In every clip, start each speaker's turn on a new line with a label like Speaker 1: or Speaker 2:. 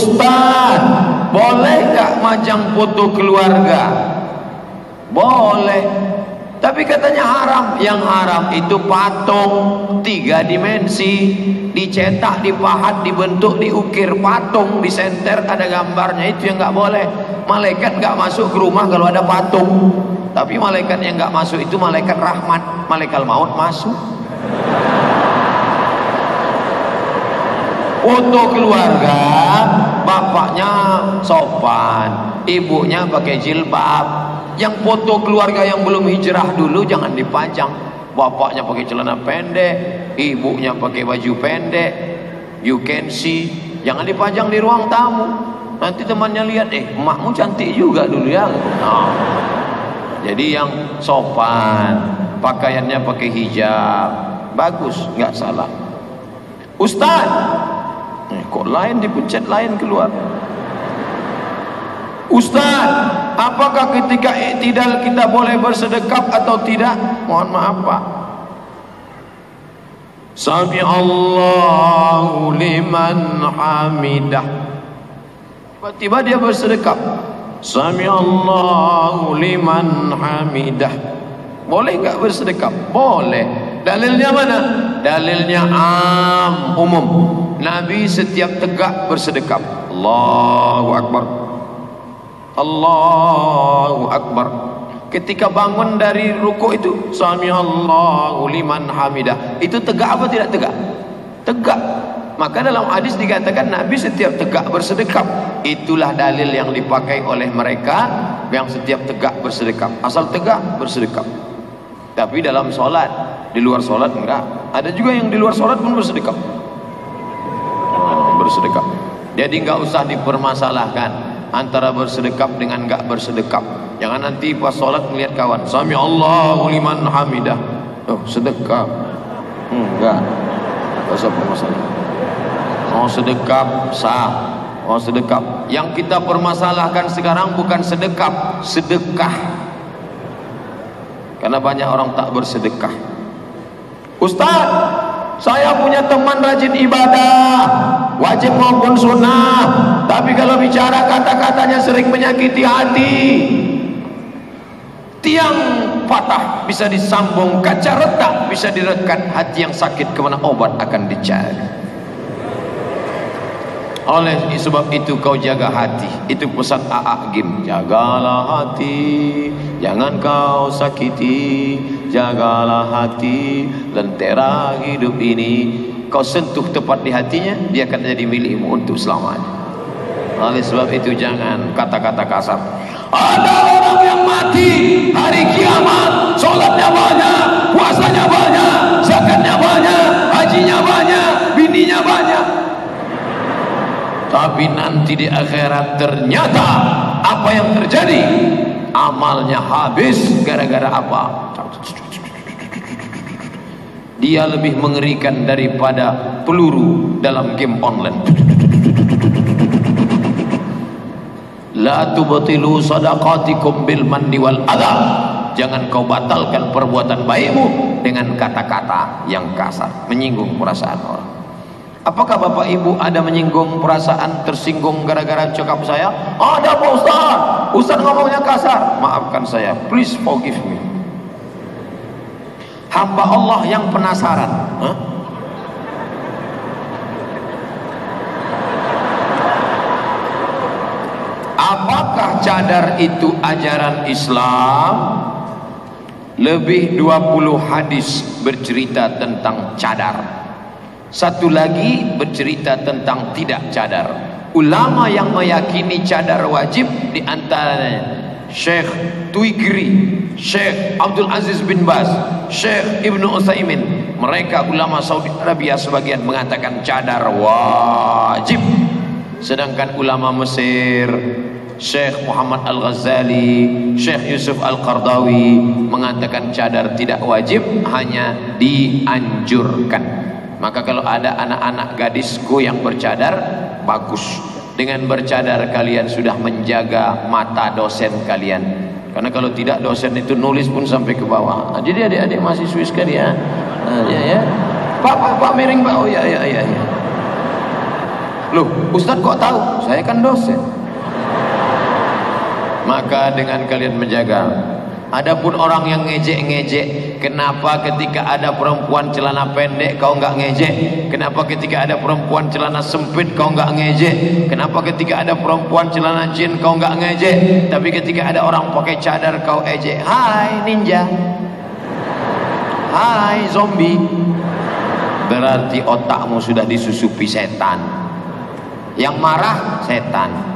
Speaker 1: Ustaz, boleh nggak majang foto keluarga? Boleh, tapi katanya haram. Yang haram itu patung 3 dimensi, dicetak, dipahat, dibentuk, diukir patung, disenter ada gambarnya, itu yang nggak boleh. Malaikat nggak masuk ke rumah kalau ada patung, tapi malaikat yang nggak masuk itu malaikat rahmat, malaikat maut masuk. Foto keluarga, bapaknya sopan, ibunya pakai jilbab. Yang foto keluarga yang belum hijrah dulu jangan dipajang. Bapaknya pakai celana pendek, ibunya pakai baju pendek, you can see. Jangan dipajang di ruang tamu. Nanti temannya lihat, emakmu cantik juga dulu ya. Nah, jadi yang sopan, pakaiannya pakai hijab, bagus, nggak salah. Ustaz, kok lain dipencet lain keluar. Ustaz, apakah ketika i'tidal kita boleh bersedekap atau tidak? Mohon maaf Pak. Sami Allahu liman hamidah. Tiba-tiba dia bersedekap. Sami Allahu liman hamidah. Boleh nggak bersedekap? Boleh. Dalilnya mana? Dalilnya umum. Nabi setiap tegak bersedekap. Allahu Akbar, Allahu Akbar. Ketika bangun dari ruku itu, Sami Allahu liman hamidah. Itu tegak apa tidak tegak? Tegak. Maka dalam hadis dikatakan Nabi setiap tegak bersedekap. Itulah dalil yang dipakai oleh mereka yang setiap tegak bersedekap. Asal tegak bersedekap. Tapi dalam sholat, di luar sholat enggak. Ada juga yang di luar sholat pun bersedekap. Bersedekap. Jadi enggak usah dipermasalahkan antara bersedekap dengan enggak bersedekap. Jangan nanti pas sholat melihat kawan, Sami Allahu liman hamidah. Oh, sedekap. Enggak. Enggak usah permasalahan. Mau sedekap sah. Mau sedekap. Yang kita permasalahkan sekarang bukan sedekap, sedekah. Karena banyak orang tak bersedekah. Ustaz, saya punya teman rajin ibadah, wajib maupun sunnah, tapi kalau bicara kata-katanya sering menyakiti hati. Tiang patah bisa disambung, kaca retak bisa direkat, hati yang sakit kemana obat akan dicari. Oleh sebab itu kau jaga hati. Itu pesan A.A. Gim. Jagalah hati, jangan kau sakiti. Jagalah hati, lentera hidup ini. Kau sentuh tepat di hatinya, dia akan jadi milikmu untuk selamanya. Oleh sebab itu jangan kata-kata kasar. Ada orang yang mati hari kiamat, sholatnya banyak, puasanya banyak, zakatnya banyak, hajinya banyak, bininya banyak. Tapi nanti di akhirat ternyata apa yang terjadi? Amalnya habis gara-gara apa? Dia lebih mengerikan daripada peluru dalam game online. La tubtilu sadaqatikum bil manni wal adha. Jangan kau batalkan perbuatan baikmu dengan kata-kata yang kasar, menyinggung perasaan orang. Apakah Bapak Ibu ada menyinggung perasaan, tersinggung gara-gara cakap saya? Ada Pak Ustaz. Ustaz ngomongnya kasar. Maafkan saya, please forgive me. Hamba Allah yang penasaran. Apakah cadar itu ajaran Islam? Lebih 20 hadis bercerita tentang cadar. Satu lagi bercerita tentang tidak cadar. Ulama yang meyakini cadar wajib di antaranya Syekh Tuigri, Syekh Abdul Aziz bin Baz, Syekh Ibnu Utsaimin. Mereka ulama Saudi Arabia sebagian mengatakan cadar wajib. Sedangkan ulama Mesir, Syekh Muhammad Al-Ghazali, Syekh Yusuf Al-Qardawi mengatakan cadar tidak wajib, hanya dianjurkan. Maka kalau ada anak-anak gadisku yang bercadar, bagus. Dengan bercadar kalian sudah menjaga mata dosen kalian. Karena kalau tidak, dosen itu nulis pun sampai ke bawah. Nah, jadi adik-adik mahasiswa sekalian, ya. Pak miring Pak. Oh ya. Loh, Ustadz kok tahu? Saya kan dosen. Maka dengan kalian menjaga. Adapun orang yang ngejek-ngejek, kenapa ketika ada perempuan celana pendek kau nggak ngejek? Kenapa ketika ada perempuan celana sempit kau nggak ngejek? Kenapa ketika ada perempuan celana jin kau nggak ngejek? Tapi ketika ada orang pakai cadar kau ejek. Hai ninja, hai zombie. Berarti otakmu sudah disusupi setan. Yang marah setan.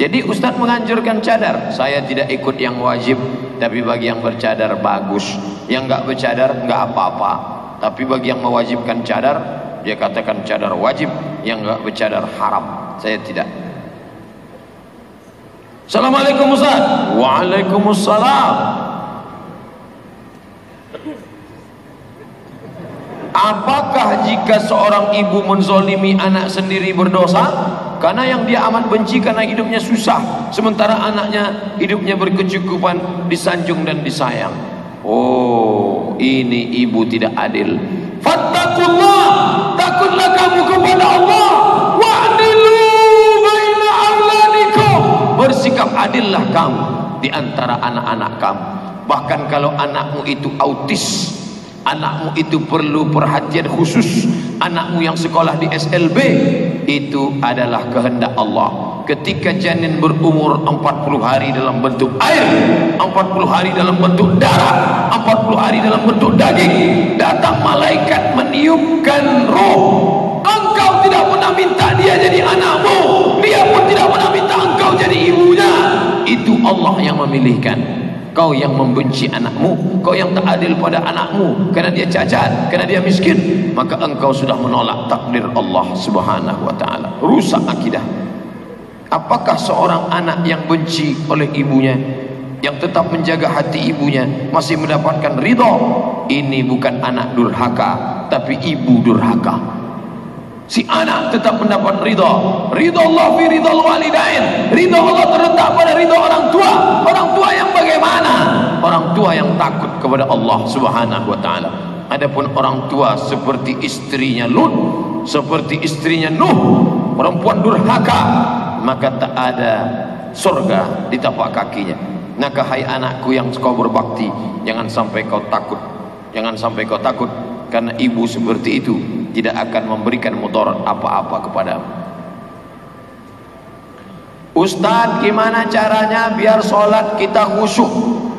Speaker 1: Jadi Ustadz menganjurkan cadar. Saya tidak ikut yang wajib, tapi bagi yang bercadar bagus. Yang nggak bercadar nggak apa-apa. Tapi bagi yang mewajibkan cadar, dia katakan cadar wajib. Yang nggak bercadar haram. Saya tidak. Assalamualaikum Ustadz. Waalaikumsalam. Apakah jika seorang ibu menzolimi anak sendiri berdosa? Karena yang dia amat benci karena hidupnya susah, sementara anaknya hidupnya berkecukupan, disanjung dan disayang. Oh, ini ibu tidak adil. Fattaqullah, takutlah kamu kepada Allah. Wa'dilu baina auladikum, bersikap adillah kamu di antara anak-anak kamu. Bahkan kalau anakmu itu autis, anakmu itu perlu perhatian khusus, anakmu yang sekolah di SLB, itu adalah kehendak Allah. Ketika janin berumur 40 hari dalam bentuk air, 40 hari dalam bentuk darah, 40 hari dalam bentuk daging, datang malaikat meniupkan roh. Engkau tidak pernah minta dia jadi anakmu, dia pun tidak pernah minta engkau jadi ibunya. Itu Allah yang memilihkan. Kau yang membenci anakmu, kau yang tak adil pada anakmu karena dia cacat, karena dia miskin, maka engkau sudah menolak takdir Allah Subhanahu wa taala. Rusak akidah. Apakah seorang anak yang benci oleh ibunya, yang tetap menjaga hati ibunya, masih mendapatkan ridha? Ini bukan anak durhaka, tapi ibu durhaka. Si anak tetap mendapat ridha. Ridha Allah fi ridhal walidain. Ridha Allah terletak pada ridha orang tua. Orang tua yang bagaimana? Orang tua yang takut kepada Allah Subhanahu wa taala. Adapun orang tua seperti istrinya Lut, seperti istrinya Nuh, perempuan durhaka, maka tak ada surga di tapak kakinya. Maka hai anakku yang kau berbakti, jangan sampai kau takut. Jangan sampai kau takut, karena ibu seperti itu tidak akan memberikan mudarat apa-apa kepadamu. Ustadz, gimana caranya biar sholat kita khusyuk?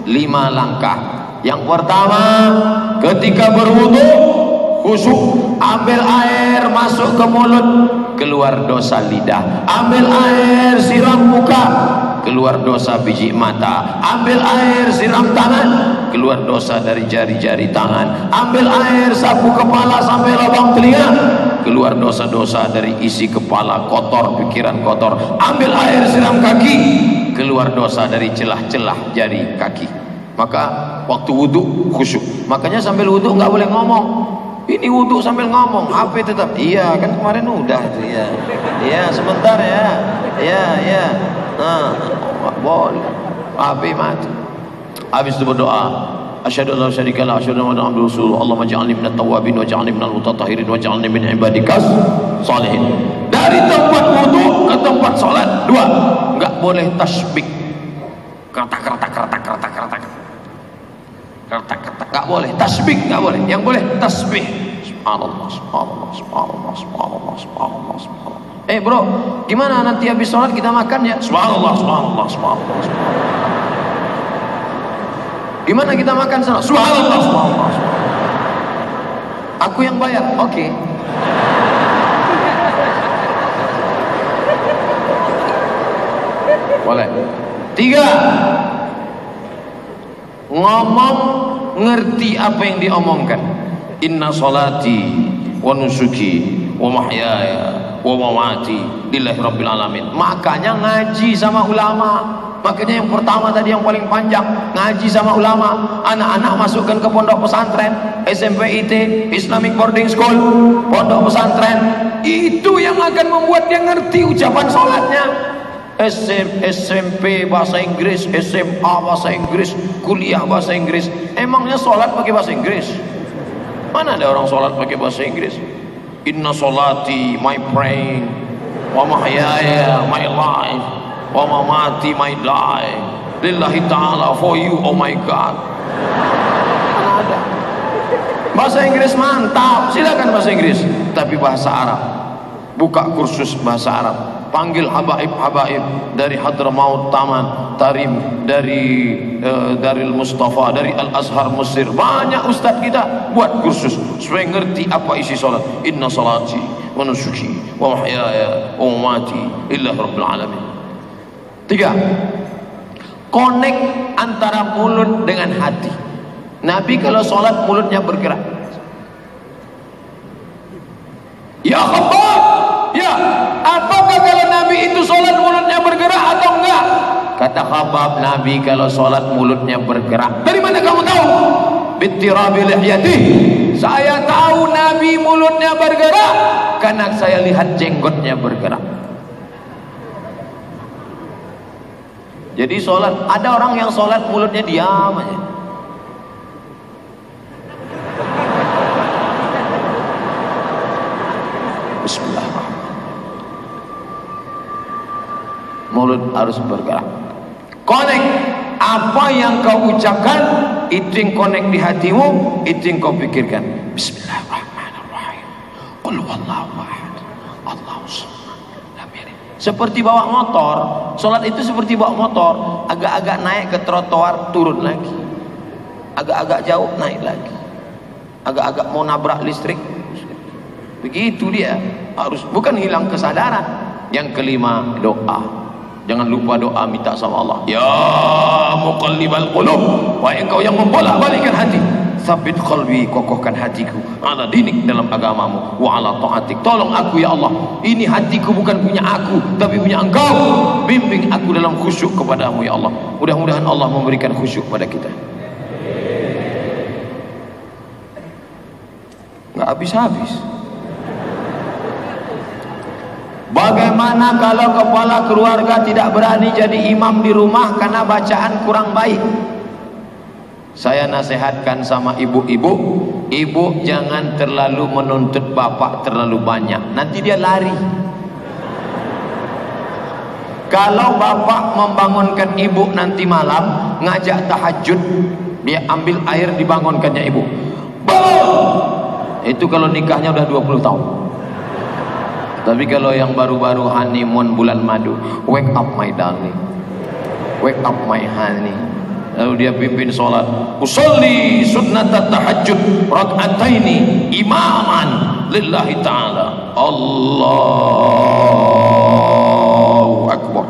Speaker 1: 5 langkah. Yang pertama, ketika berwudu khusyuk, ambil air masuk ke mulut, keluar dosa lidah. Ambil air siram muka, keluar dosa biji mata. Ambil air siram tangan, keluar dosa dari jari-jari tangan. Ambil air sapu kepala sampai lubang telinga, keluar dosa-dosa dari isi kepala kotor, pikiran kotor. Ambil air siram kaki, keluar dosa dari celah-celah jari kaki. Maka waktu wudhu khusyuk. Makanya sambil wudhu nggak boleh ngomong. Ini wudhu sambil ngomong, HP tetap. Iya kan kemarin udah tuh ya. Iya sebentar ya. Iya. Nah, boleh. HP mati. Habis itu berdoa, asyhadu an la syarika la asyhadu anna muhammadar rasulullah, Allahumma ij'alni minat tawwabin waj'alni minal mutatahhirin waj'alni min ibadikas sholihin. Dari tempat wudu ke tempat salat 2, enggak boleh tasbih. Kertak, enggak boleh tasbih, enggak boleh. Yang boleh tasbih. Subhanallah, subhanallah, subhanallah, subhanallah, subhanallah, subhanallah. Bro, gimana nanti habis sholat kita makan ya? Subhanallah, subhanallah, subhanallah, subhanallah. Gimana kita makan sholat? Subhanallah, subhanallah, subhanallah. Aku yang bayar, oke. Boleh. 3, ngomong ngerti apa yang diomongkan. Inna sholati wa nusuki wa mahyaya wa mamati lillahi rabbil alamin. Makanya ngaji sama ulama. Makanya yang pertama tadi yang paling panjang, ngaji sama ulama. Anak-anak masukkan ke pondok pesantren, SMP IT, Islamic Boarding School, pondok pesantren. Itu yang akan membuat dia ngerti ucapan sholatnya. SMP bahasa Inggris, SMA bahasa Inggris, kuliah bahasa Inggris. Emangnya sholat pakai bahasa Inggris? Mana ada orang sholat pakai bahasa Inggris? Inna salati, my praying, wa mahyaya, my life, wa mamati, my die, lillahi ta'ala, for you, oh my God. Ada. Bahasa Inggris mantap, silakan bahasa Inggris, tapi bahasa Arab. Buka kursus bahasa Arab, panggil habaib-habaib dari Hadramaut Taman, Tarim, dari Daril Mustafa, dari Al-Azhar Mesir. Banyak ustaz kita buat kursus supaya ngerti apa isi salat. Inna salati wa nusuki wa mahyaya wa mamati lillahi rabbil alamin. 3. Connect antara mulut dengan hati. Nabi kalau salat mulutnya bergerak. Ya Khabbab, ya, apakah kalau Nabi itu salat mulutnya bergerak atau enggak? Kata Khabbab, Nabi kalau salat mulutnya bergerak. Dari mana kamu tahu? Bittirabi lihyati. Saya tahu Nabi mulutnya bergerak karena saya lihat jenggotnya bergerak. Jadi salat, ada orang yang salat mulutnya diam aja. Bismillahirrahmanirrahim. Mulut harus bergerak. Connect apa yang kau ucapkan, itu yang connect di hatimu, itu yang kau pikirkan. Bismillahirrahmanirrahim. Qul huwallahu ahad, Allahus samad, lam yalid. Seperti bawa motor, salat itu seperti bawa motor, agak-agak naik ke trotoar, turun lagi. Agak-agak jauh, naik lagi. Agak-agak mau nabrak listrik. Begitu dia, harus, bukan hilang kesadaran. Yang kelima, doa. Jangan lupa doa, minta sama Allah. Ya muqallibal qulub, wahai engkau yang membolak-balikkan hati, sabit qalbi, kokohkan hatiku ala dinik, dalam agamamu, wa ala ta'atik. Tolong aku ya Allah, ini hatiku bukan punya aku tapi punya engkau. Bimbing aku dalam khusyuk kepadamu ya Allah. Mudah-mudahan Allah memberikan khusyuk pada kita. Nggak habis-habis. Bagaimana kalau kepala keluarga tidak berani jadi imam di rumah karena bacaan kurang baik? Saya nasihatkan sama ibu-ibu, ibu jangan terlalu menuntut bapak terlalu banyak, nanti dia lari. Kalau bapak membangunkan ibu nanti malam ngajak tahajud, dia ambil air dibangunkannya ibu, bangun. Itu kalau nikahnya udah 20 tahun. Tapi kalau yang baru-baru honeymoon bulan madu, wake up my darling, wake up my honey. Lalu dia pimpin sholat, usolli sunnata tahajud rak'ataini imaman lillahi ta'ala. Allahu Akbar.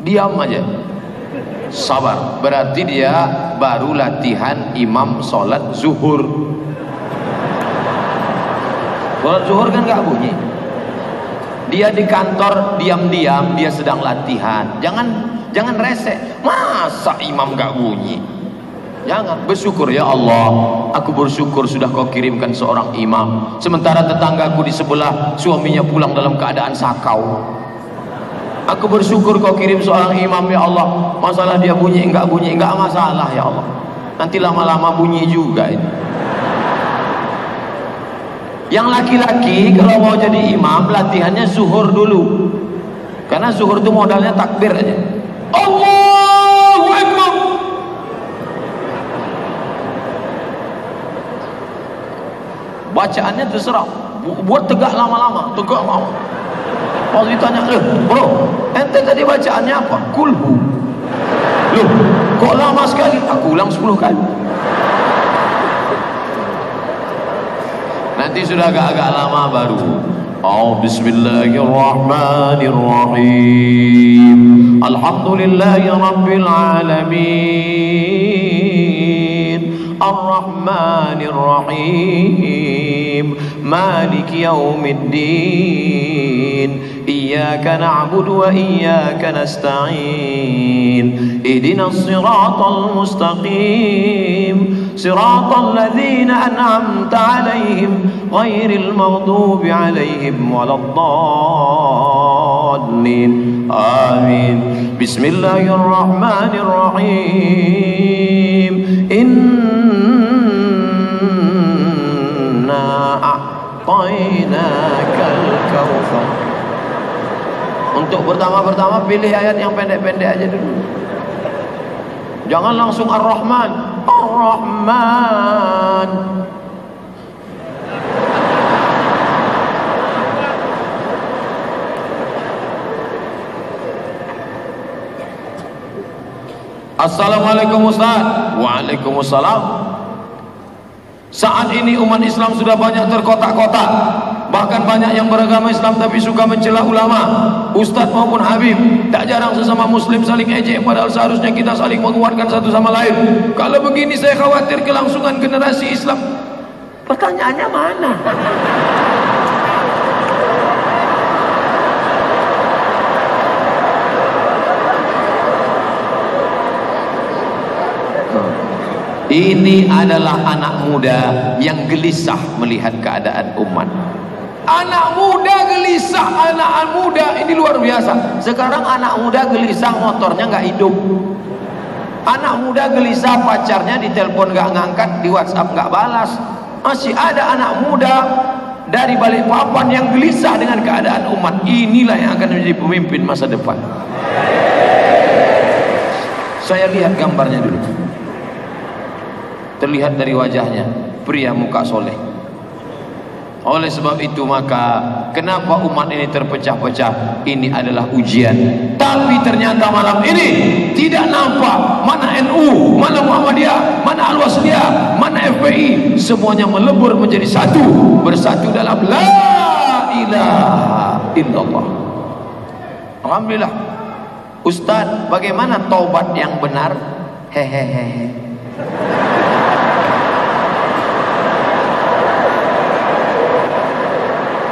Speaker 1: Diam aja, sabar. Berarti dia baru latihan imam sholat zuhur. Sholat zuhur kan gak bunyi. Dia di kantor diam-diam, dia sedang latihan. Jangan rese. Masa imam gak bunyi? Jangan. Bersyukur ya Allah, aku bersyukur sudah kau kirimkan seorang imam. Sementara tetanggaku di sebelah suaminya pulang dalam keadaan sakau. Aku bersyukur kau kirim seorang imam ya Allah. Masalah dia bunyi enggak masalah ya Allah. Nanti lama-lama bunyi juga ini. Yang laki-laki kalau mau jadi imam latihannya zuhur dulu, karena zuhur itu modalnya takbir aja. Allahu Akbar. Bacaannya terserah, buat tegak lama-lama, tegak lama. Kalau ditanya, bro, ente tadi bacaannya apa? Kulhu. Loh, kok lama sekali? Aku ulang 10 kali. Nanti sudah agak-agak lama baru. Oh, bismillahirrahmanirrahim. Alhamdulillahi rabbil alamin. Ar-Rahmanir-Rahim. Maliki yaumiddin. Iyyaka na'budu wa iyyaka nasta'in. Ihdinas siratal mustaqim. Siratal ladzina an'amta 'alaihim ghairil maghdubi 'alaihim waladdallin. Amin. Bismillahirrahmanirrahim. Inna Untuk pertama-pertama pilih ayat yang pendek-pendek aja dulu. Jangan langsung Ar-Rahman. Ar-Rahman. Assalamualaikum Ustaz. Waalaikumsalam. Saat ini umat Islam sudah banyak terkotak-kotak. Bahkan banyak yang beragama Islam tapi suka mencela ulama, ustaz maupun habib. Tak jarang sesama muslim saling ejek, padahal seharusnya kita saling menguatkan satu sama lain. Kalau begini saya khawatir kelangsungan generasi Islam. Pertanyaannya mana? Ini adalah anak muda yang gelisah melihat keadaan umat. Anak muda gelisah, anak muda ini luar biasa. Sekarang anak muda gelisah motornya nggak hidup. Anak muda gelisah pacarnya ditelepon nggak ngangkat, di WhatsApp nggak balas. Masih ada anak muda dari Balikpapan yang gelisah dengan keadaan umat. Inilah yang akan menjadi pemimpin masa depan. Saya lihat gambarnya dulu. Terlihat dari wajahnya, pria muka soleh. Oleh sebab itu maka kenapa umat ini terpecah-pecah? Ini adalah ujian. Tapi ternyata malam ini tidak nampak mana NU, mana Muhammadiyah, mana Al-Wasliyah, mana FPI. Semuanya melebur menjadi satu, bersatu dalam la ilaha illallah. Alhamdulillah. Ustaz, bagaimana taubat yang benar? Hehehe.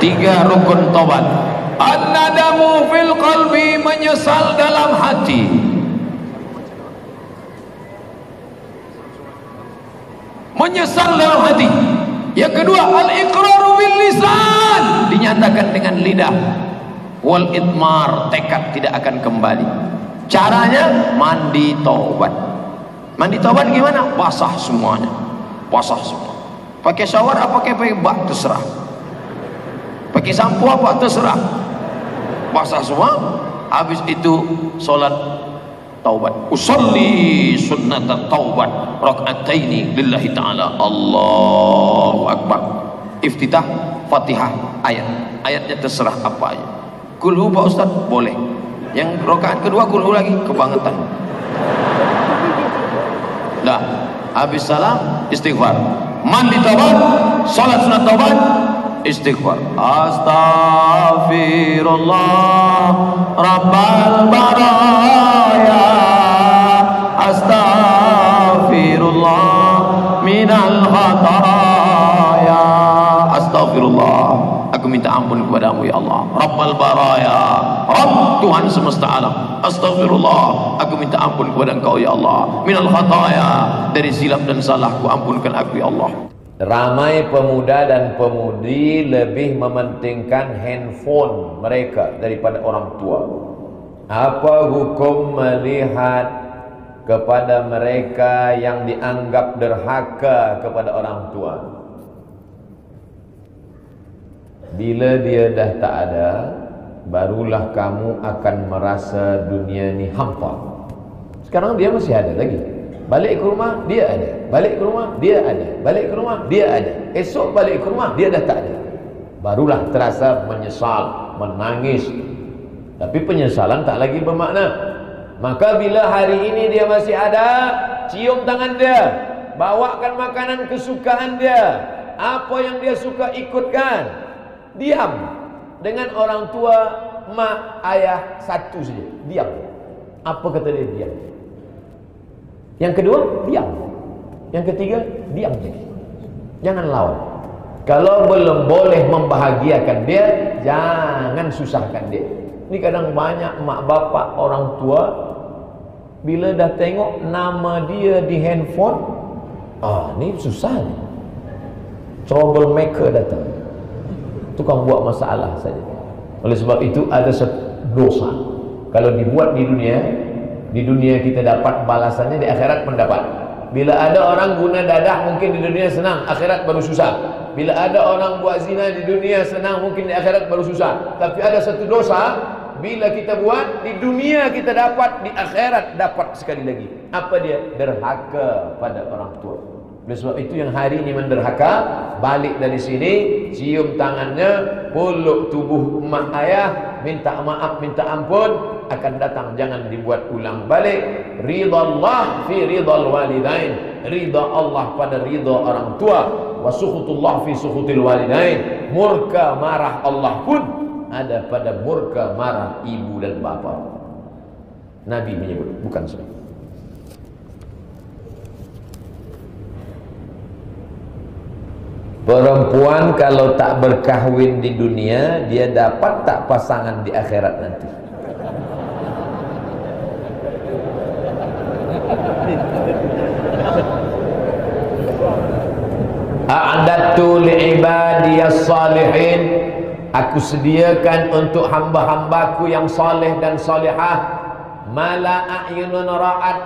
Speaker 1: Tiga rukun taubat. An-nadamu fil qalbi, menyesal dalam hati. Menyesal dalam hati. Yang kedua, al-iqraru bil lisan, dinyatakan dengan lidah. Wal idmar, tekad tidak akan kembali. Caranya mandi taubat. Mandi taubat gimana? Basah semuanya. Basah semua. Pakai shower apa pakai bak terserah. Pakai sampo apa terserah. Basah semua. Habis itu solat taubat. Usolli sunnat taubat raka'ataini lillahi ta'ala. Allahu akbar. Iftitah Fatihah ayat. Ayatnya terserah apa aja. Kulhu Pak Ustaz boleh. Yang rakaat kedua kulhu lagi kebangetan. Dah, habis salam istighfar. Mandi taubat, salat sunat taubat, istighfar. Astaghfirullah Rabbal baraya, astaghfirullah minal khataya. Astaghfirullah, aku minta ampun kepadamu ya Allah. Rabbal baraya, Rabb Tuhan semesta alam. Astaghfirullah, aku minta ampun kepada engkau ya Allah. Minal khataya, dari silap dan salahku ampunkan aku ya Allah.
Speaker 2: Ramai pemuda dan pemudi lebih mementingkan handphone mereka daripada orang tua. Apa hukum melihat kepada mereka yang dianggap derhaka kepada orang tua? Bila dia dah tak ada, barulah kamu akan merasa dunia ni hampa. Sekarang dia masih ada lagi. Balik ke rumah dia ada, balik ke rumah dia ada, balik ke rumah dia ada. Esok balik ke rumah dia dah tak ada. Barulah terasa menyesal, menangis. Tapi penyesalan tak lagi bermakna. Maka bila hari ini dia masih ada, cium tangan dia, bawakan makanan kesukaan dia, apa yang dia suka ikutkan. Diam dengan orang tua, mak, ayah satu saja. Diam. Apa kata dia? Diam. Yang kedua, diam. Yang ketiga, diam je. Jangan lawan. Kalau belum boleh membahagiakan dia, jangan susahkan dia. Ini kadang banyak mak bapak orang tua, bila dah tengok nama dia di handphone, ni susah ni. Troublemaker datang, tukang buat masalah saja. Oleh sebab itu ada satu dosa. Kalau dibuat di dunia kita dapat balasannya, di akhirat mendapat. Bila ada orang guna dadah, mungkin di dunia senang, akhirat baru susah. Bila ada orang buat zina di dunia senang, mungkin di akhirat baru susah. Tapi ada satu dosa, Bila kita buat, di dunia kita dapat, di akhirat dapat sekali lagi. Apa dia? Derhaka pada orang tua. Oleh sebab itu yang hari ini menderhaka, balik dari sini, cium tangannya, peluk tubuh mak ayah, minta maaf, minta ampun, akan datang, jangan dibuat ulang balik. Ridha Allah fi ridhal walidain, ridha Allah pada ridha orang tua, wa sukhutullah fi sukhutil walidain, murka marah Allah pun ada pada murka marah ibu dan bapa. Nabi menyebut, bukan saya. Perempuan kalau tak berkahwin di dunia, dia dapat tak pasangan di akhirat nanti? A'dadtu li'ibadiyas salihin, aku sediakan untuk hamba-hambaku yang saleh dan salihah, mala a'yunun ra'at,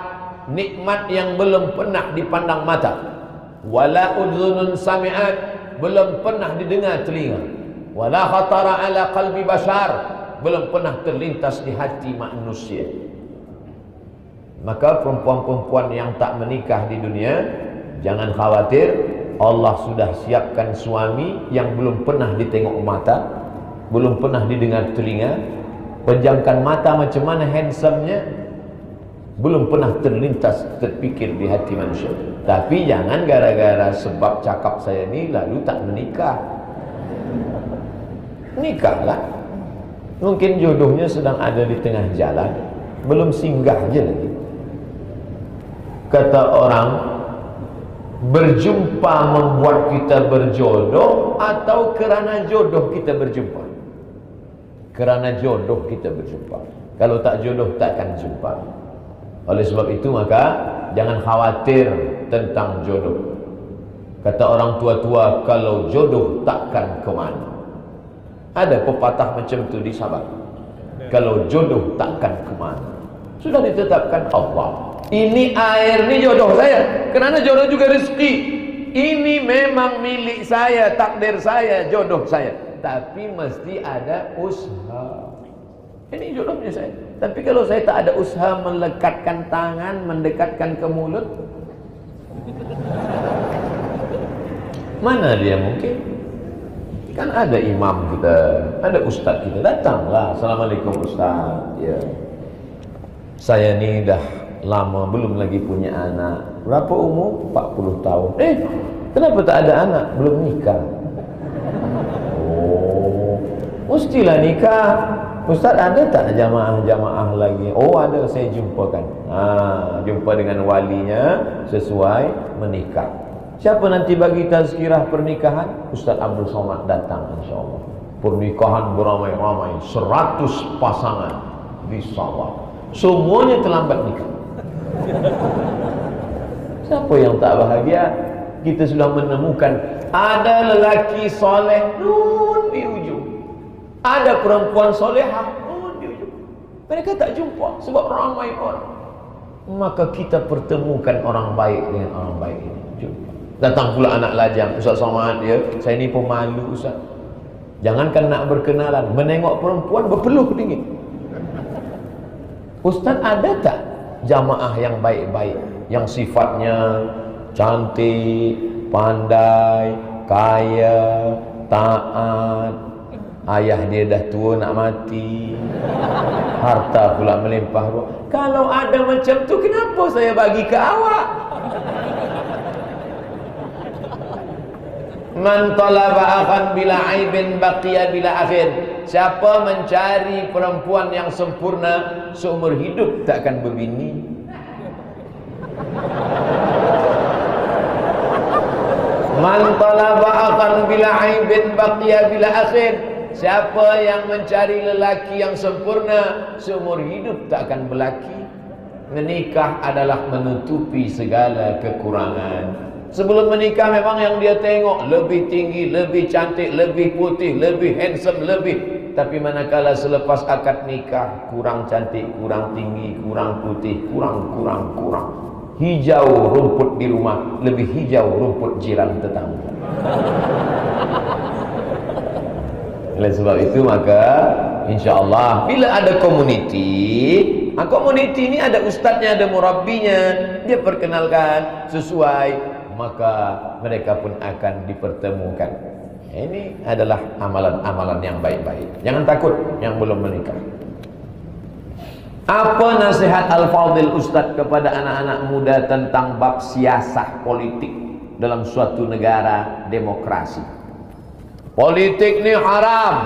Speaker 2: nikmat yang belum pernah dipandang mata, wala udhunun sami'at, belum pernah didengar telinga, wala khatara ala qalbi bashar, belum pernah terlintas di hati manusia. Maka perempuan-perempuan yang tak menikah di dunia, jangan khawatir, Allah sudah siapkan suami yang belum pernah ditengok mata, belum pernah didengar telinga, pejamkan mata macam mana handsome-nya, belum pernah terlintas terpikir di hati manusia. Tapi jangan gara-gara sebab cakap saya ni lalu tak menikah. Nikahlah. Mungkin jodohnya sedang ada di tengah jalan, belum singgah je lagi. Kata orang, berjumpa membuat kita berjodoh atau kerana jodoh kita berjumpa? Kerana jodoh kita berjumpa. Kalau tak jodoh takkan jumpa. Oleh sebab itu maka jangan khawatir tentang jodoh. Kata orang tua-tua, kalau jodoh takkan ke mana. Ada pepatah macam tu di Sabah. Kalau jodoh takkan ke mana. Sudah ditetapkan Allah. Ini air ni jodoh saya. Kerana jodoh juga rezeki. Ini memang milik saya, takdir saya, jodoh saya. Tapi mesti ada usaha. Ini jodohnya saya. Tapi kalau saya tak ada usaha melekatkan tangan, mendekatkan ke mulut, mana dia mungkin? Kan ada imam kita, ada ustaz kita, datanglah. Assalamualaikum ustaz. Ya. Saya ni dah lama belum lagi punya anak. Berapa umur? 40 tahun. Kenapa tak ada anak? Belum nikah. Oh, mestilah nikah. Ustaz, ada tak jamaah-jamaah lagi? Oh, ada, saya jumpakan. Jumpa dengan walinya sesuai menikah. Siapa nanti bagi tazkirah pernikahan? Ustaz Abdul Somad datang insyaAllah. Pernikahan beramai-ramai, 100 pasangan di Sabah. Semuanya terlambat nikah. Siapa yang tak bahagia? Kita sudah menemukan ada lelaki soleh nun di ujung, ada perempuan solehah nun di ujung. Mereka tak jumpa sebab ramai orang. Maka kita pertemukan orang baik dengan orang baik ini. Jumpa. Datang pula anak lajang, Ustaz Somad, ya, saya ni pemalu Ustaz. Jangankan nak berkenalan, menengok perempuan berpeluh dingin. Ustaz, ada tak jamaah yang baik-baik, yang sifatnya cantik, pandai, kaya, taat, ayah dia dah tua nak mati, harta pula melimpah ruah? Kalau ada macam tu, kenapa saya bagi ke awak? Man talaba akhan bila aibin baqiya bila akhir. Siapa mencari perempuan yang sempurna, seumur hidup takkan berbini. Man talaba akhan bila aibin baqiya bila akhir. Siapa yang mencari lelaki yang sempurna, seumur hidup takkan berlaki. Menikah adalah menutupi segala kekurangan. Sebelum menikah memang yang dia tengok lebih tinggi, lebih cantik, lebih putih, lebih handsome, lebih. Tapi manakala selepas akad nikah, kurang cantik, kurang tinggi, kurang putih, kurang. Hijau rumput di rumah, lebih hijau rumput jiran tetangga. Oleh sebab itu maka InsyaAllah. Bila ada komuniti, komuniti ini ada ustadznya, ada murabbinya, dia perkenalkan sesuai, maka mereka pun akan dipertemukan. Ini adalah amalan-amalan yang baik-baik. Jangan takut yang belum menikah. Apa nasihat Al-Fadhil Ustadz kepada anak-anak muda tentang bab siasah politik dalam suatu negara demokrasi? Politik ni haram.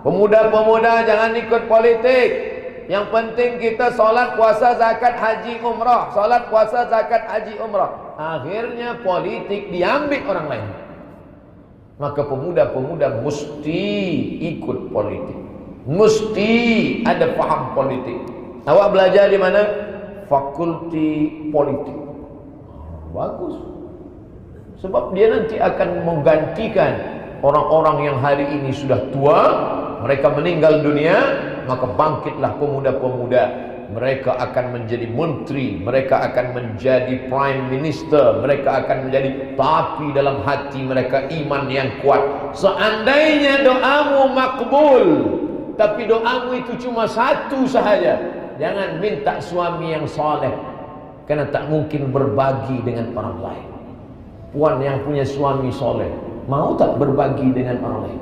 Speaker 2: Pemuda-pemuda jangan ikut politik. Yang penting kita solat, puasa, zakat, haji, umrah. Solat, puasa, zakat, haji, umrah. Akhirnya politik diambil orang lain. Maka pemuda-pemuda mesti ikut politik. Mesti ada paham politik. Awak belajar di mana? Fakulti politik. Bagus. Sebab dia nanti akan menggantikan orang-orang yang hari ini sudah tua, mereka meninggal dunia, maka bangkitlah pemuda-pemuda. Mereka akan menjadi menteri, mereka akan menjadi prime minister, mereka akan menjadi, tapi dalam hati mereka iman yang kuat. Seandainya doamu makbul, tapi doamu itu cuma satu sahaja, jangan minta suami yang soleh, karena tak mungkin berbagi dengan orang lain. Puan yang punya suami soleh, mau tak berbagi dengan orang lain?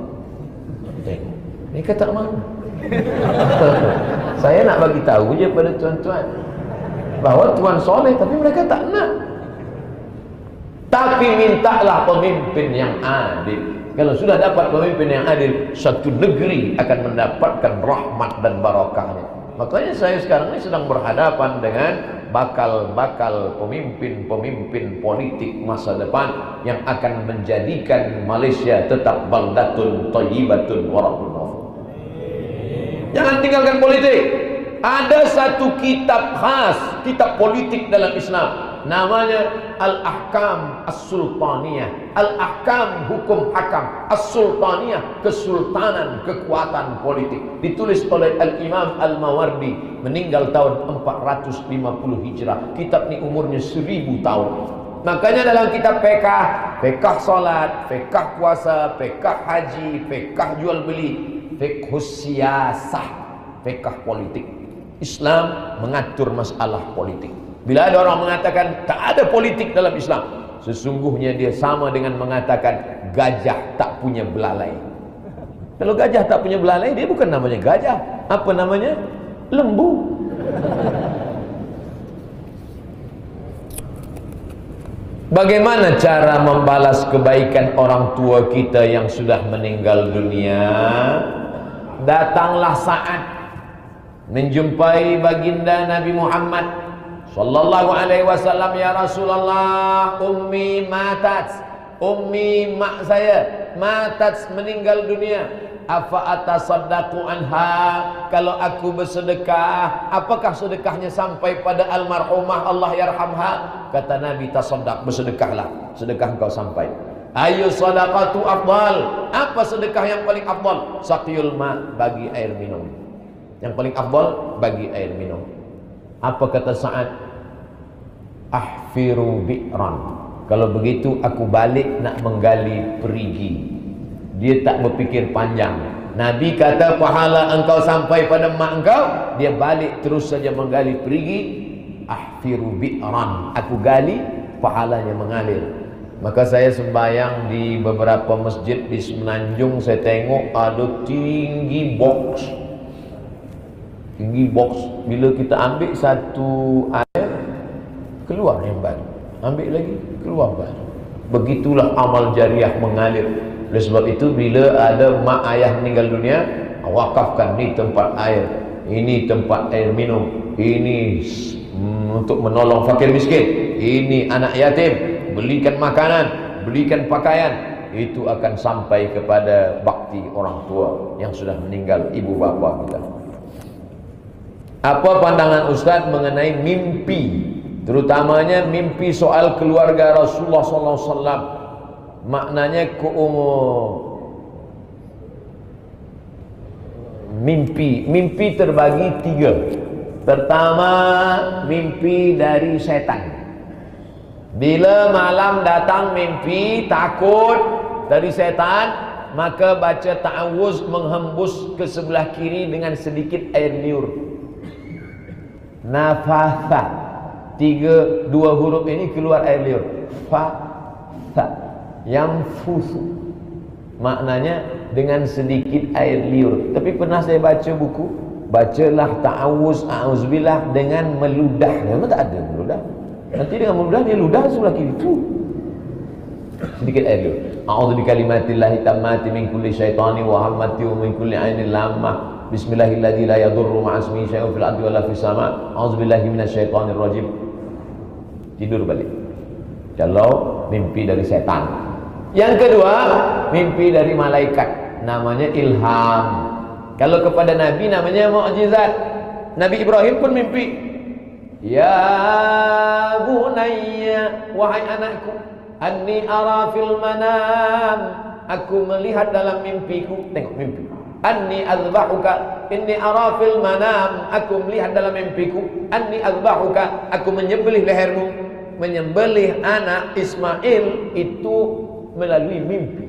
Speaker 2: Tengok, mereka tak mau. Saya nak bagi tahu je pada tuan-tuan bahawa tuan soleh, tapi mereka tak nak. Tapi mintalah pemimpin yang adil. Kalau sudah dapat pemimpin yang adil, satu negeri akan mendapatkan rahmat dan barakahnya. Makanya saya sekarang ini sedang berhadapan dengan bakal-bakal pemimpin-pemimpin politik masa depan yang akan menjadikan Malaysia tetap baldatun thayyibatun wa rabbun ghafur. Jangan tinggalkan politik. Ada satu kitab khas, kitab politik dalam Islam, namanya Al-Ahkam As-Sultaniyah. Al-Ahkam hukum hakam, As-Sultaniyah kesultanan, kekuatan politik. Ditulis oleh Al-Imam Al-Mawardi, meninggal tahun 450 Hijrah. Kitab ni umurnya 1000 tahun. Makanya dalam kitab fiqh salat, fiqh puasa, fiqh haji, fiqh jual beli, fiqh siyasah, fiqh politik. Islam mengatur masalah politik. Bila ada orang mengatakan tak ada politik dalam Islam, sesungguhnya dia sama dengan mengatakan gajah tak punya belalai. Kalau gajah tak punya belalai, dia bukan namanya gajah. Apa namanya? Lembu. Bagaimana cara membalas kebaikan orang tua kita yang sudah meninggal dunia? Datanglah saat menjumpai baginda Nabi Muhammad sallallahu alaihi wasallam. Ya Rasulullah, ummi matat, ummi mak saya matat, meninggal dunia. Afa atasaddaqu anha, kalau aku bersedekah, apakah sedekahnya sampai pada almarhumah, Allah yarhamha? Kata Nabi, tasaddaq, bersedekahlah, sedekah engkau sampai. Ayu sadaqatu afdal, apa sedekah yang paling afdal? Saqiyul ma, bagi air minum. Yang paling afdal bagi air minum. Apa kata Sa'ad? Ahfiru bi'ran, kalau begitu aku balik nak menggali perigi. Dia tak berfikir panjang. Nabi kata pahala engkau sampai pada mak engkau, dia balik terus saja menggali perigi. Ahfiru bi'ran, aku gali, pahalanya mengalir. Maka saya sembahyang di beberapa masjid di Semenanjung, saya tengok ada tinggi box. Tinggi box, bila kita ambil satu air, keluar yang baru, ambil lagi, keluar baru. Begitulah amal jariah mengalir. Oleh sebab itu, bila ada mak ayah meninggal dunia, wakafkan ni tempat air, ini tempat air minum, ini untuk menolong fakir miskin, ini anak yatim, belikan makanan, belikan pakaian. Itu akan sampai kepada bakti orang tua yang sudah meninggal, ibu bapa kita. Apa pandangan Ustaz mengenai mimpi, terutamanya mimpi soal keluarga Rasulullah SAW? Maknanya mimpi terbagi 3. Pertama, mimpi dari setan. Bila malam datang mimpi takut dari setan, maka baca ta'awuz menghembus ke sebelah kiri dengan sedikit air liur. Nafatha, dua huruf ini keluar air liur. Fa yang fusu, maknanya dengan sedikit air liur. Tapi pernah saya baca buku, bacalah ta'awuz a'udzubillah dengan meludah. Memang tak ada meludah. Nanti dengan meludah dia ludah sebelah kiri tu. Sedikit air liur. A'udzu bikalimatillahi tammati min kulli syaitani wa hammati wa min kulli ainin lammah. Bismillahilladzi la yadurru ma'asmihi syai'un fil ardi wala fis sama'. A'udzubillahi minasyaitonir rajim. Tidur balik. Kalau mimpi dari setan. Yang kedua, mimpi dari malaikat, namanya ilham. Kalau kepada Nabi namanya mukjizat. Nabi Ibrahim pun mimpi. Ya bunayya, wahai anakku, anni ara fil manam, aku melihat dalam mimpiku. Tengok mimpi. Anni azbahuka, inni ara fil manam, aku melihat dalam mimpiku. Anni azbahuka, aku menyembelih lehermu. Menyembelih anak Ismail itu melalui mimpi.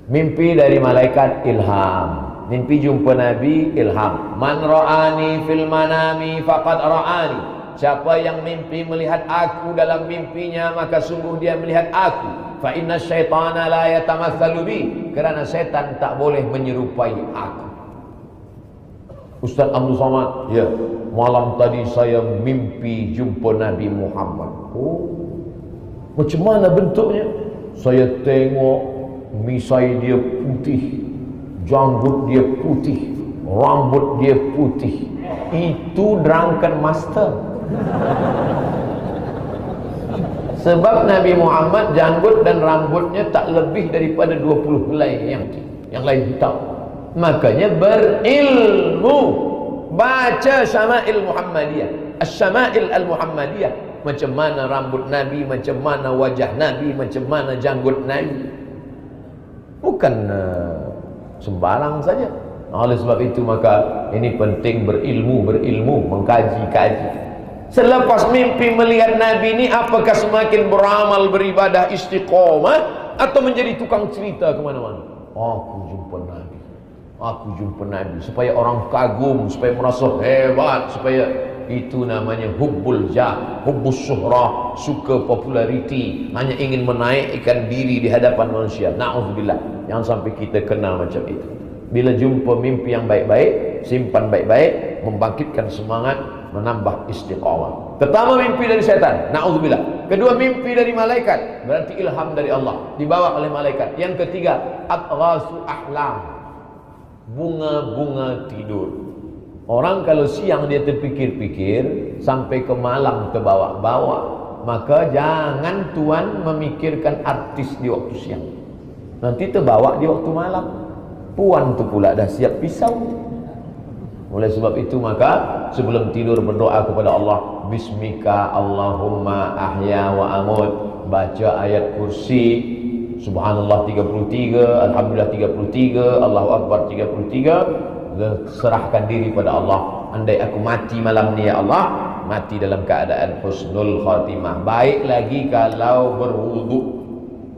Speaker 2: Mimpi dari malaikat ilham. Mimpi jumpa Nabi ilham. Man ra'ani fil manami faqad ra'ani. Siapa yang mimpi melihat aku dalam mimpinya, maka sungguh dia melihat aku. Fa inna syaitana la yatamatsalu bi, kerana setan tak boleh menyerupai aku. Ustaz Abdul Somad, ya, malam tadi saya mimpi jumpa Nabi Muhammad. Oh, macam mana bentuknya? Saya tengok misai dia putih, janggut dia putih, rambut dia putih. Itu drunken master. Sebab Nabi Muhammad janggut dan rambutnya tak lebih daripada 20 helai yang lain hitam. Makanya berilmu, baca Syama'il Muhammadiyah, As-Syama'il Al-Muhammadiyah. Macam mana rambut Nabi, macam mana wajah Nabi, macam mana janggut Nabi. Bukan sembarang saja. Oleh sebab itu maka ini penting berilmu, mengkaji-kaji. Selepas mimpi melihat Nabi ini, apakah semakin beramal, beribadah, istiqomah, atau menjadi tukang cerita kemana-mana? Aku jumpa Nabi, aku jumpa Nabi, supaya orang kagum, supaya merasa hebat, supaya itu namanya hubbul jah, hubbus syuhrah, suka populariti, hanya ingin menaikkan diri di hadapan manusia. Na'udzubillah, jangan sampai kita kena macam itu. Bila jumpa mimpi yang baik-baik, simpan baik-baik, membangkitkan semangat, menambah istiqamah. Pertama, mimpi dari setan, na'udzubillah. Kedua, mimpi dari malaikat, berarti ilham dari Allah, dibawa oleh malaikat. Yang ketiga, adghasu ahlam, bunga-bunga tidur. Orang kalau siang dia terpikir-pikir sampai ke malam terbawa-bawa, maka jangan tuan memikirkan artis di waktu siang, nanti terbawa di waktu malam. Puan tu pula dah siap pisau. Oleh sebab itu maka sebelum tidur berdoa kepada Allah, Bismika Allahumma ahya wa amut. Baca ayat kursi, Subhanallah 33, Alhamdulillah 33, Allahu Akbar 33. Serahkan diri pada Allah. Andai aku mati malam ni ya Allah, mati dalam keadaan husnul khatimah. Baik lagi kalau berwudu,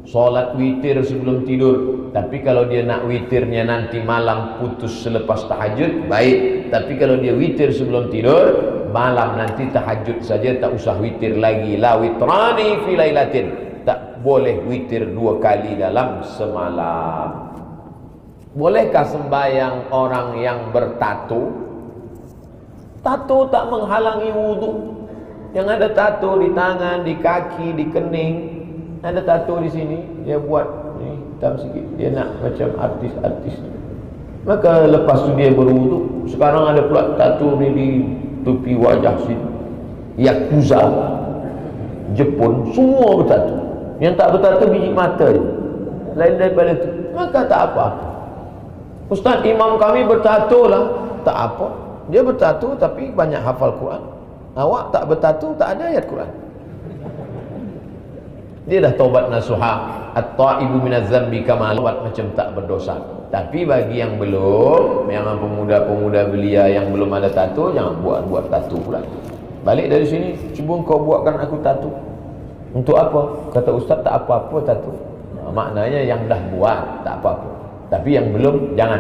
Speaker 2: solat witir sebelum tidur. Tapi kalau dia nak witirnya nanti malam putus selepas tahajud, baik. Tapi kalau dia witir sebelum tidur, malam nanti tahajud saja, tak usah witir lagi. La witrani fi lailatin, tak boleh witir 2 kali dalam semalam. Bolehkah sembahyang orang yang bertato? Tato tak menghalangi wudu. Yang ada tato di tangan, di kaki, di kening, ada tato di sini, dia buat ni hitam sikit, dia nak macam artis-artis. Maka lepas tu dia berwudu. Sekarang ada pula tato ni di tepi wajah sini, Yakuza, Jepun, semua bertato. Yang tak bertato biji mata je, lain daripada tu. Maka tak apa. Ustaz, imam kami bertato lah. Tak apa, dia bertato tapi banyak hafal Quran. Awak tak bertato, tak ada ayat Quran. Dia dah taubat nasuha, at-taibu minaz zambi kama lawat, macam tak berdosa. Tapi bagi yang belum, yang pemuda-pemuda belia yang belum ada tato, jangan buat tato pula. Balik dari sini, cuba kau buatkan aku tato. Untuk apa? Kata ustaz, tak apa-apa tato. Maknanya yang dah buat tak apa-apa, tapi yang belum jangan,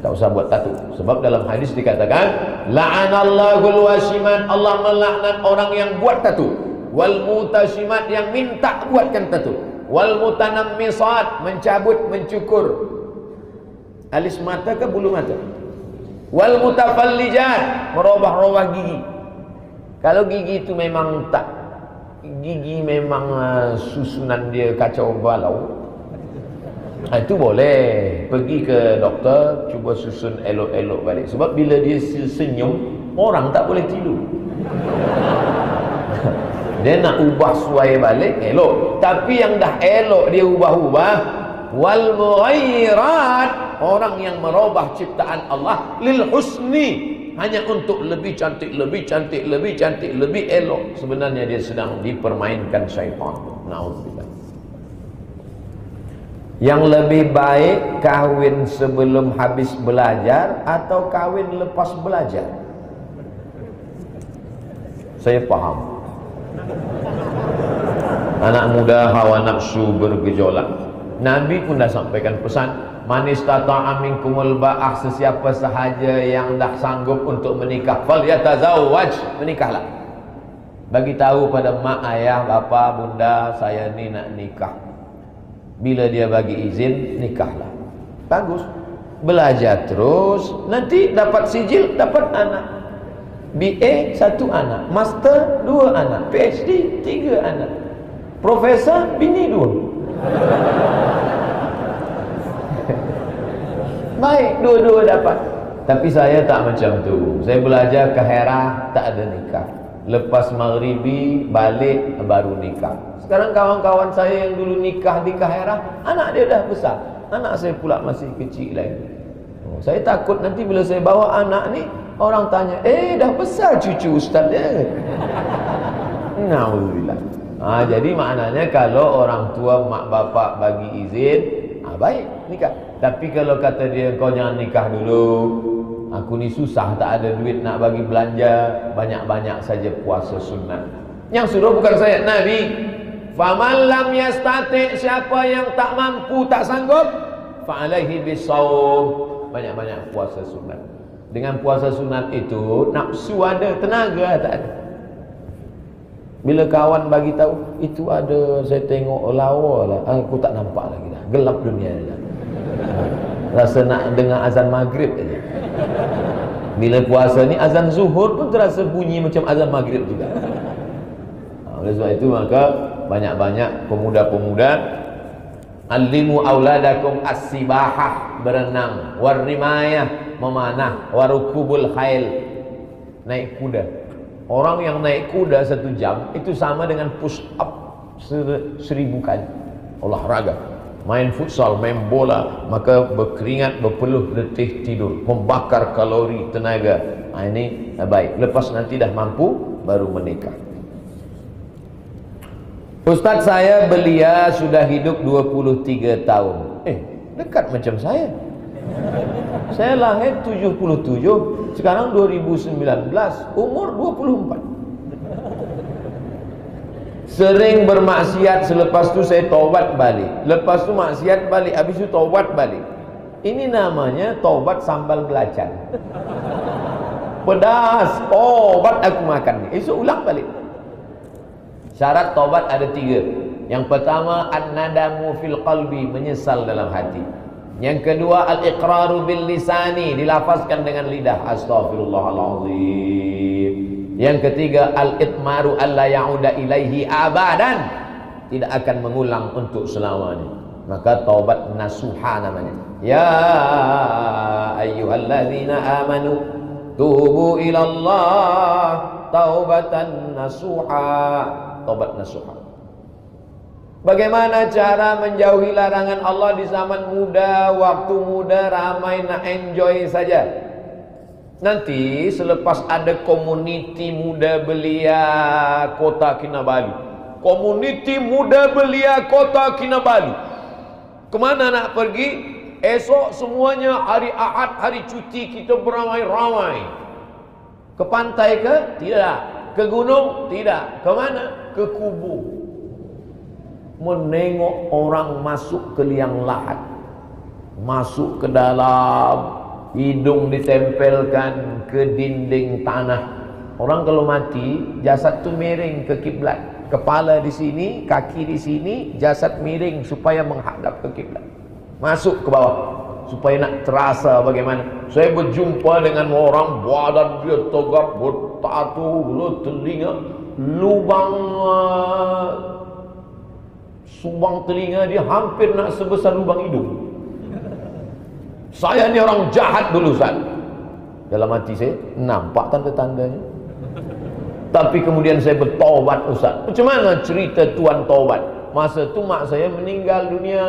Speaker 2: tak usah buat tato. Sebab dalam hadis dikatakan la'anallahul wasiman, Allah melaknat orang yang buat tato, wal mutasyimat, yang minta buatkan tato, wal mutanammisat, mencabut mencukur alis mata ke bulu mata, wal mutafallijat, merubah-rubah gigi. Kalau gigi itu memang tak, gigi memang susunan dia kacau balau, itu boleh pergi ke doktor, cuba susun elok-elok balik. Sebab bila dia senyum, orang tak boleh tidur. Dia nak ubah suai balik, elok. Tapi yang dah elok dia ubah-ubah. Wal mughayyirat, orang yang merubah ciptaan Allah lil husni, hanya untuk lebih cantik, lebih cantik, lebih cantik, lebih elok. Sebenarnya dia sedang dipermainkan syaitan. Na'udzubillah. Yang lebih baik kahwin sebelum habis belajar atau kahwin lepas belajar? Saya faham. Anak muda hawa nafsu bergejolak. Nabi pun dah sampaikan pesan, man istata'a minkumul ba'ah, sesiapa sahaja yang dah sanggup untuk menikah, falyatazawwaj, menikahlah. Bagi tahu pada mak, ayah, bapa, bunda, saya ni nak nikah. Bila dia bagi izin, nikahlah. Bagus. Belajar terus, nanti dapat sijil, dapat anak. BA 1 anak, master 2 anak, PhD 3 anak, profesor bini 2. Baik, dua-dua dapat. Tapi saya tak macam tu. Saya belajar ke Herah, tak ada nikah. Lepas maghribi balik baru nikah. Sekarang kawan-kawan saya yang dulu nikah di Kahirah, anak dia dah besar, anak saya pula masih kecil lagi. Saya takut nanti bila saya bawa anak ni, orang tanya, dah besar cucu ustaz dia. Na'udzubillah. Jadi maknanya kalau orang tua mak bapak bagi izin, baik nikah. Tapi kalau kata dia, kau jangan nikah dulu, aku ni susah, tak ada duit nak bagi belanja, banyak-banyak saja puasa sunat. Yang suruh bukan saya, Nabi. Faman lam yastati', siapa yang tak mampu, tak sanggup, fa'alaihi bisawm, banyak-banyak puasa sunat. Dengan puasa sunat itu nafsu ada, tenaga tak ada. Bila kawan bagi tahu itu ada, saya tengok lawa lah, aku tak nampak lagi dah, gelap dunia dah. Rasa nak dengar azan maghrib aja. Bila puasa ni azan zuhur pun terasa bunyi macam azan maghrib juga. Oleh sebab itu maka banyak-banyak pemuda-pemuda, alimu auladakum as-sibahah, berenang, warrimayah, memanah, warukubul khail, naik kuda. Orang yang naik kuda 1 jam itu sama dengan push up 1000 kali. Olahraga, main futsal, main bola, maka berkeringat, berpeluh, letih, tidur, membakar kalori, tenaga. Ini baik. Lepas nanti dah mampu baru menikah. Ustaz, saya belia sudah hidup 23 tahun. Dekat macam saya. Saya lahir 77, sekarang 2019, umur 24. Sering bermaksiat, selepas tu saya taubat balik. Lepas tu maksiat balik, habis itu taubat balik. Ini namanya taubat sambal belacan. Pedas, taubat aku makan. Esok ulang balik. Syarat taubat ada 3. Yang pertama, an-nadamu fil qalbi, menyesal dalam hati. Yang kedua, al-iqraru bil lisani, dilafazkan dengan lidah, astaghfirullahalazim. Yang ketiga, al-itmaru alla ya'uda ilaihi abadan, tidak akan mengulang untuk selamanya. Maka taubat nasuha namanya. Ya ayyuhalladzina amanu tubu ilallah taubatan nasuha. Taubat nasuha. Bagaimana cara menjauhi larangan Allah di zaman muda, waktu muda, ramai nak enjoy saja. Nanti selepas ada komuniti muda belia Kota Kinabalu, komuniti muda belia Kota Kinabalu, kemana nak pergi? Esok semuanya hari Ahad, hari cuti, kita beramai-ramai. Ke pantai ke? Tidak. Ke gunung? Tidak. Ke mana? Ke kubur. menengok orang masuk ke liang lahat, masuk ke dalam, hidung ditempelkan ke dinding tanah. Orang kalau mati, jasad tu miring ke kiblat, kepala di sini, kaki di sini, jasad miring supaya menghadap ke kiblat, masuk ke bawah supaya nak terasa bagaimana. Saya berjumpa dengan orang, badan dia tegap, bertatu, telinga, lubang subang telinga dia hampir nak sebesar lubang hidung. Saya ni orang jahat dulu, Ustaz. Dalam hati saya nampak tanda-tandanya. Tapi kemudian saya bertaubat, Ustaz. Macam mana cerita tuan taubat? Masa tu mak saya meninggal dunia,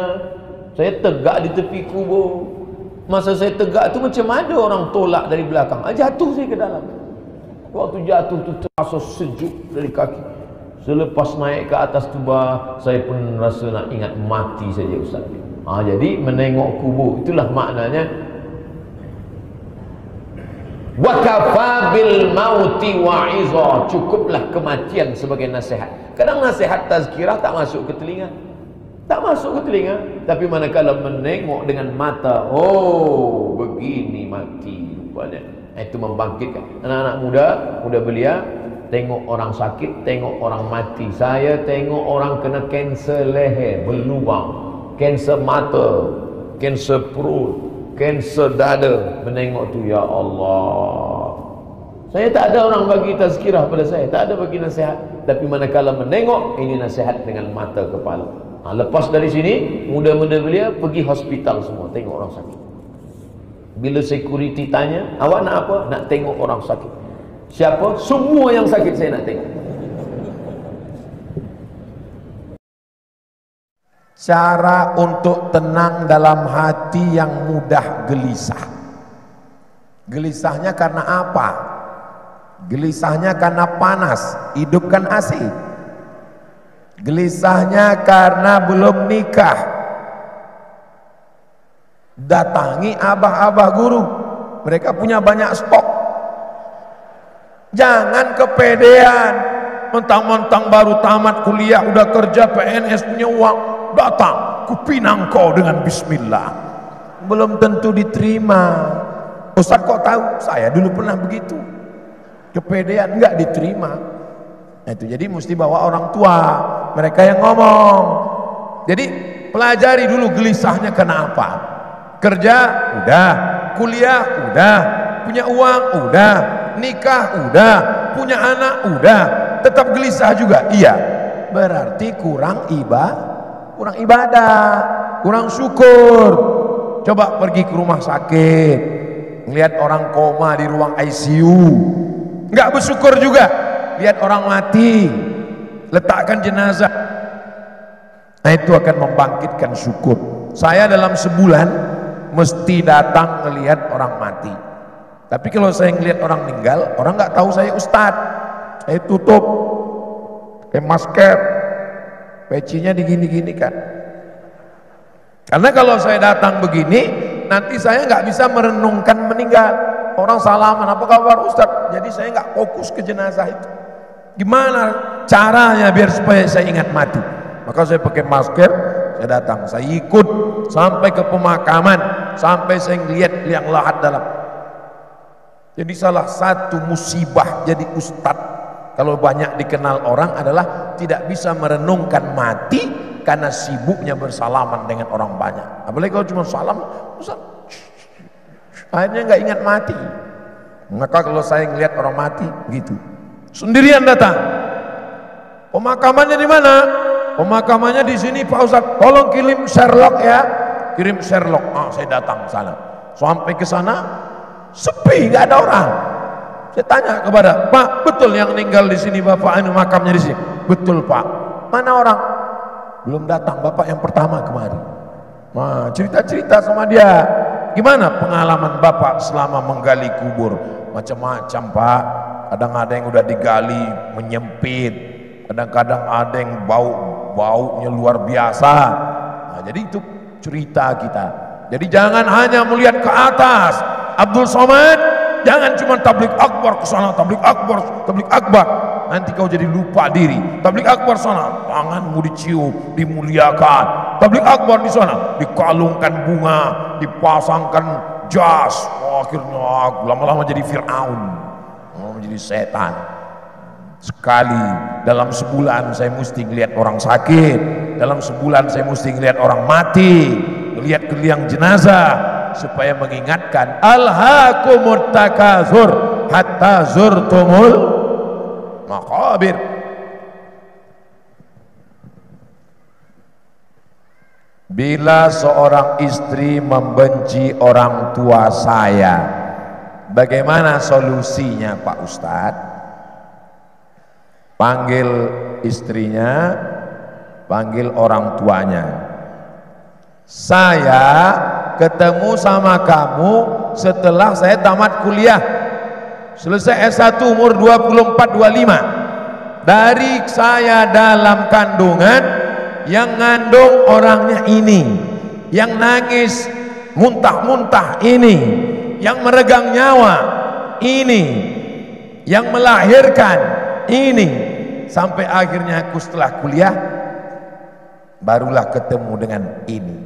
Speaker 2: saya tegak di tepi kubur. Masa saya tegak tu macam ada orang tolak dari belakang, jatuh saya ke dalam. Waktu jatuh tu terasa sejuk dari kaki. Selepas naik ke atas tubah, saya pun rasa nak ingat mati saja, Ustaz. Jadi menengok kubur, itulah maknanya wa kafa bil mauti wa'iza, cukuplah kematian sebagai nasihat. Kadang nasihat tazkirah tak masuk ke telinga, tak masuk ke telinga, tapi manakala menengok dengan mata, oh begini mati rupanya, itu membangkitkan. Anak-anak muda belia, tengok orang sakit, tengok orang mati. Saya tengok orang kena kanser leher berlubang, kanser mata, kanser perut, kanser dada. Menengok tu, ya Allah, saya tak ada orang bagi tazkirah pada saya, tak ada bagi nasihat. Tapi manakala menengok, ini nasihat dengan mata kepala. Lepas dari sini, muda-muda belia pergi hospital semua, tengok orang sakit. Bila security tanya, awak nak apa? Nak tengok orang sakit. Siapa? Semua yang sakit saya nak tengok.
Speaker 3: Cara untuk tenang dalam hati yang mudah gelisah. Gelisahnya karena apa? Gelisahnya karena panas, hidupkan AC. Gelisahnya karena belum nikah, datangi abah-abah guru, mereka punya banyak stok. Jangan kepedean, mentang-mentang baru tamat kuliah, udah kerja PNS, punya uang, datang kupinang kau dengan bismillah. Belum tentu diterima. Ustaz kok tahu? Saya dulu pernah begitu. Kepedean enggak diterima. Itu jadi mesti bawa orang tua, mereka yang ngomong. Jadi pelajari dulu gelisahnya kenapa. Kerja udah, kuliah udah, punya uang udah, nikah udah, punya anak udah, tetap gelisah juga. Iya, berarti kurang ibadah, kurang syukur. Coba pergi ke rumah sakit, ngelihat orang koma di ruang ICU, nggak bersyukur juga. Lihat orang mati, letakkan jenazah, nah itu akan membangkitkan syukur. Saya dalam sebulan mesti datang melihat orang mati. Tapi kalau saya ngelihat orang meninggal, orang nggak tahu saya ustadz, saya tutup pakai masker, pecinya digini-gini kan. Karena kalau saya datang begini, nanti saya nggak bisa merenungkan meninggal. Orang salaman, apa kabar ustadz? Jadi saya nggak fokus ke jenazah itu. Gimana caranya biar supaya saya ingat mati? Maka saya pakai masker, saya datang, saya ikut sampai ke pemakaman, sampai saya ngeliat liang lahat dalam. Jadi salah satu musibah jadi ustadz, kalau banyak dikenal orang, adalah tidak bisa merenungkan mati karena sibuknya bersalaman dengan orang banyak. Apalagi kalau cuma salam, akhirnya nggak ingat mati. Maka kalau saya ngeliat orang mati, gitu. Sendirian datang. Pemakamannya di mana? Pemakamannya di sini Pak Ustadz. Tolong kirim Sherlock ya. Kirim Sherlock. Saya datang ke sana. Sampai ke sana sepi, nggak ada orang. Saya tanya kepada Pak, betul yang meninggal di sini Bapak ini makamnya di sini? Betul Pak. Mana orang? Belum datang, Bapak yang pertama kemarin. Nah, cerita-cerita sama dia. Gimana pengalaman Bapak selama menggali kubur? Macam-macam Pak. Kadang ada yang udah digali menyempit, kadang-kadang ada yang baunya luar biasa. Nah, jadi itu cerita kita. Jadi jangan hanya melihat ke atas. Abdul Somad, jangan cuma tablik akbar ke sana, tablik akbar, tablik akbar. nanti kau jadi lupa diri. Tablik akbar sana, tanganmu dicium, dimuliakan. Tablik akbar di sana, dikalungkan bunga, dipasangkan jas. Akhirnya aku lama-lama jadi Fir'aun, menjadi setan. Sekali dalam sebulan saya mesti ngelihat orang sakit, dalam sebulan saya mesti ngelihat orang mati, ngelihat liang jenazah, supaya mengingatkan alhaakumut takatsur hatta zurtumul maqabir. Bila seorang istri membenci orang tua saya, bagaimana solusinya Pak Ustadz? Panggil istrinya, panggil orang tuanya. Saya ketemu sama kamu setelah saya tamat kuliah, selesai S1 umur 24-25. Dari saya dalam kandungan, yang ngandung orangnya ini, yang nangis muntah-muntah ini, yang meregang nyawa ini, yang melahirkan ini, sampai akhirnya aku setelah kuliah barulah ketemu dengan ini.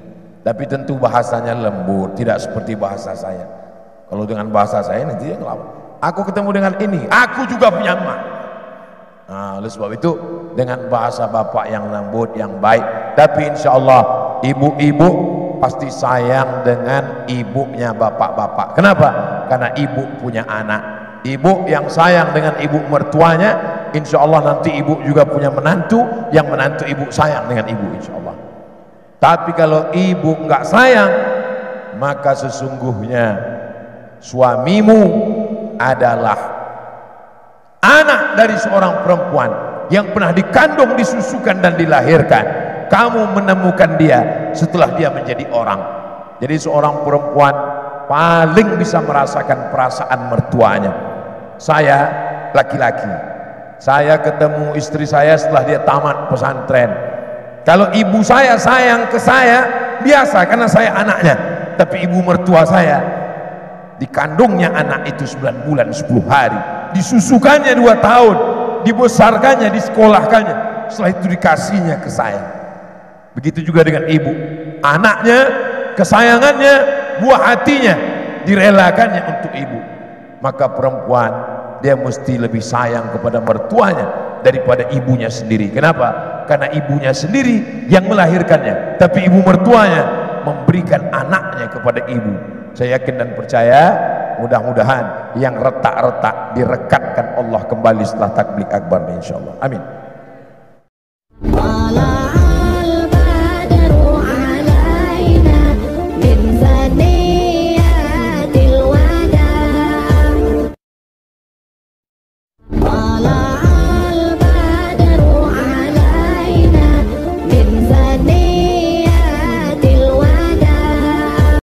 Speaker 3: Tapi tentu bahasanya lembut, tidak seperti bahasa saya. Kalau dengan bahasa saya nanti dia ngelawan. Aku ketemu dengan ini, aku juga punya emak. Nah, oleh sebab itu dengan bahasa bapak yang lembut, yang baik. Tapi insya Allah ibu-ibu pasti sayang dengan ibunya bapak-bapak. Kenapa? Karena ibu punya anak. Ibu yang sayang dengan ibu mertuanya, insya Allah nanti ibu juga punya menantu, yang menantu ibu sayang dengan ibu insya Allah. Tapi kalau ibu nggak sayang, maka sesungguhnya suamimu adalah anak dari seorang perempuan yang pernah dikandung, disusukan dan dilahirkan. Kamu menemukan dia setelah dia menjadi orang. Jadi seorang perempuan paling bisa merasakan perasaan mertuanya. Saya laki-laki, saya ketemu istri saya setelah dia tamat pesantren. Kalau ibu saya sayang ke saya, biasa karena saya anaknya. Tapi ibu mertua saya, dikandungnya anak itu 9 bulan 10 hari, disusukannya 2 tahun, dibesarkannya, disekolahkannya, setelah itu dikasihnya ke saya. Begitu juga dengan ibu, anaknya, kesayangannya, buah hatinya direlakannya untuk ibu. Maka perempuan dia mesti lebih sayang kepada mertuanya daripada ibunya sendiri. Kenapa? Karena ibunya sendiri yang melahirkannya, tapi ibu mertuanya memberikan anaknya kepada ibu. Saya yakin dan percaya, mudah-mudahan yang retak-retak direkatkan Allah kembali setelah takbir akbar insyaallah. Amin.